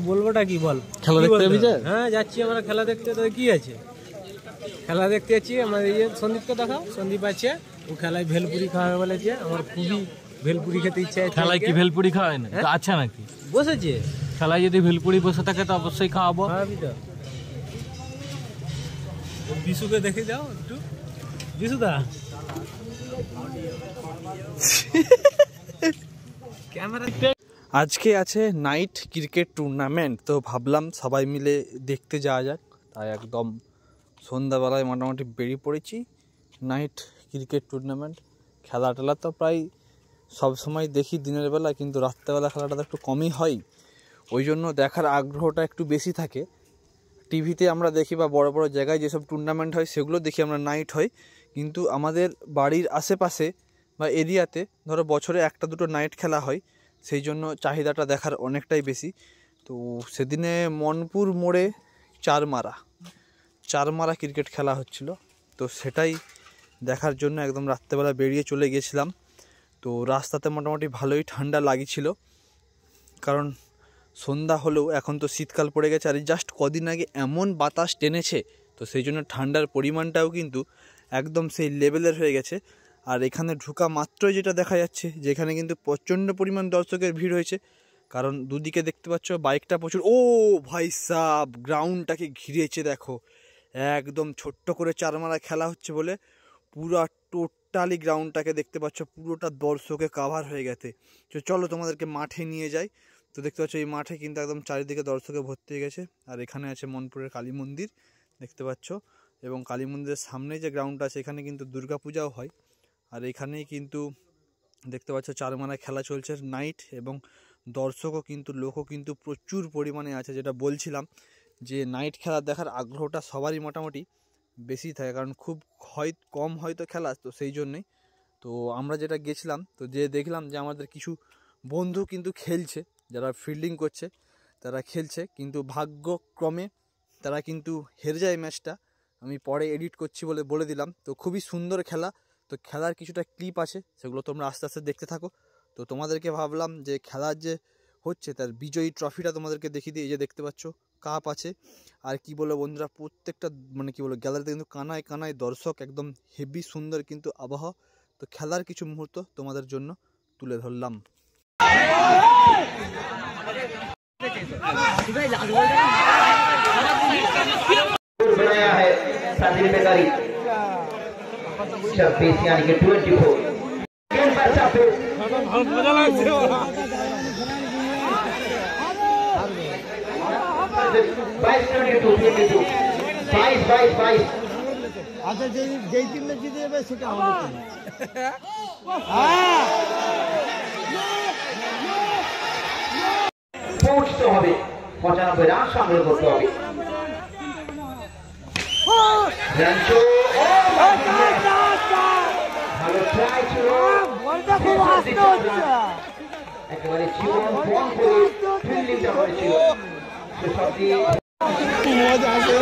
বলবোটা কি বল, খেলা দেখতে যাবি? হ্যাঁ যাচ্ছি আমরা খেলা দেখতে। তো কি আছে, খেলা দেখতে যাচ্ছি। আমাদের এই সন্দীপকে দেখাও, সন্দীপ আছে, ও খেলায় ভেলপুরি খাওয়াবে বলেছে। আমার খুবই ভেলপুরি খেতে ইচ্ছা আছে। খেলায় কি ভেলপুরি খাওয়ায় না? আচ্ছা নাকি বসেছে খেলায়? যদি ভেলপুরি বসে থাকে তো অবশ্যই খাওয়াবো। খাওয়াবি তো। বিশুকে দেখে যাও একটু, বিশুদা ক্যামেরা। আজকে আছে নাইট ক্রিকেট টুর্নামেন্ট, তো ভাবলাম সবাই মিলে দেখতে যাওয়া যাক। তাই একদম সন্ধ্যাবেলায় মোটামুটি বেরিয়ে পড়েছি। নাইট ক্রিকেট টুর্নামেন্ট খেলা টেলা তো প্রায় সব সময় দেখি দিনের বেলা, কিন্তু রাত্রেবেলা খেলাটা তো একটু কমই হয়, ওই জন্য দেখার আগ্রহটা একটু বেশি থাকে। টিভিতে আমরা দেখি বা বড় বড় জায়গায় যেসব টুর্নামেন্ট হয় সেগুলো দেখি আমরা, নাইট হয়। কিন্তু আমাদের বাড়ির আশেপাশে বা এরিয়াতে ধরো বছরে একটা দুটো নাইট খেলা হয়, সেই জন্য চাহিদাটা দেখার অনেকটাই বেশি। তো সেদিনে মনপুর মোড়ে চারমারা ক্রিকেট খেলা হচ্ছিল, তো সেটাই দেখার জন্য একদম রাত্রেবেলা বেরিয়ে চলে গেছিলাম। তো রাস্তাতে মোটামুটি ভালোই ঠান্ডা লাগছিল, কারণ সন্ধ্যা হলেও এখন তো শীতকাল পড়ে গেছে। আর জাস্ট কদিন আগে এমন বাতাস টেনেছে, তো সেই জন্য ঠান্ডার পরিমাণটাও কিন্তু একদম সেই লেভেলের হয়ে গেছে। আর এখানে ঢোকা মাত্রই যেটা দেখা যাচ্ছে যে এখানে কিন্তু প্রচণ্ড পরিমাণ দর্শকের ভিড় হয়েছে, কারণ দুদিকে দেখতে পাচ্ছ বাইকটা প্রচুর। ও ভাই সাব, গ্রাউন্ডটাকে ঘিরেছে দেখো, একদম ছোট্ট করে চারমারা খেলা হচ্ছে বলে পুরো টোটালি গ্রাউন্ডটাকে দেখতে পাচ্ছ পুরোটা দর্শকে কাভার হয়ে গেছে। তো চলো তোমাদেরকে মাঠে নিয়ে যাই। তো দেখতে পাচ্ছ এই মাঠে কিন্তু একদম চারিদিকে দর্শকে ভর্তি হয়ে গেছে। আর এখানে আছে মনপুরের কালী মন্দির দেখতে পাচ্ছ, এবং কালী মন্দিরের সামনে যে গ্রাউন্ডটা আছে এখানে কিন্তু দুর্গা পূজাও হয়। আর এখানেই কিন্তু দেখতে পাচ্ছ চারমারা খেলা চলছে নাইট, এবং দর্শকও কিন্তু লোকও কিন্তু প্রচুর পরিমাণে আছে। যেটা বলছিলাম যে নাইট খেলা দেখার আগ্রহটা সবারই মোটামুটি বেশি থাকে, কারণ খুব কম হয়তো খেলা, তো সেই জন্যেই। তো আমরা যেটা গেছিলাম, তো যে দেখলাম যে আমাদের কিছু বন্ধু কিন্তু খেলছে, যারা ফিল্ডিং করছে তারা খেলছে, কিন্তু ভাগ্যক্রমে তারা কিন্তু হেরে যায় ম্যাচটা। আমি পরে এডিট করছি বলে দিলাম। তো খুবই সুন্দর খেলা, তো খেলার কিছুটা ক্লিপ আছে, সেগুলো তোমরা আস্তে আস্তে দেখতে থাকো। তো তোমাদেরকে ভাবলাম যে খেলার যে হচ্ছে তার বিজয়ী ট্রফিটা তোমাদেরকে দেখিয়ে দিই। এই যে দেখতে পাচ্ছ কাপ আছে। আর কি বলো বন্ধুরা, প্রত্যেকটা মানে কি বলো গ্যালারিতে কিন্তু কানায় কানায় দর্শক, একদম হেভি সুন্দর কিন্তু আবহাওয়া। তো খেলার কিছু মুহূর্ত তোমাদের জন্য তুলে ধরলাম। बनाया है साजिद बेकारी 26 यानी कि 24 गेंद पर 26 मजा লাগছে 22 আচ্ছা যেই টিমটা জিতে যাবে সেটা আমাদের পৌঁছতে হবে 95 রান সংগ্রহ করতে হবে। রানচো ভালো ট্রাই ছিল, বলটা খুব আস্তে হচ্ছে, একেবারে জীবন বন করে ফিল্ডিংটা করেছিল। সে সব দিয়ে মজা আসে।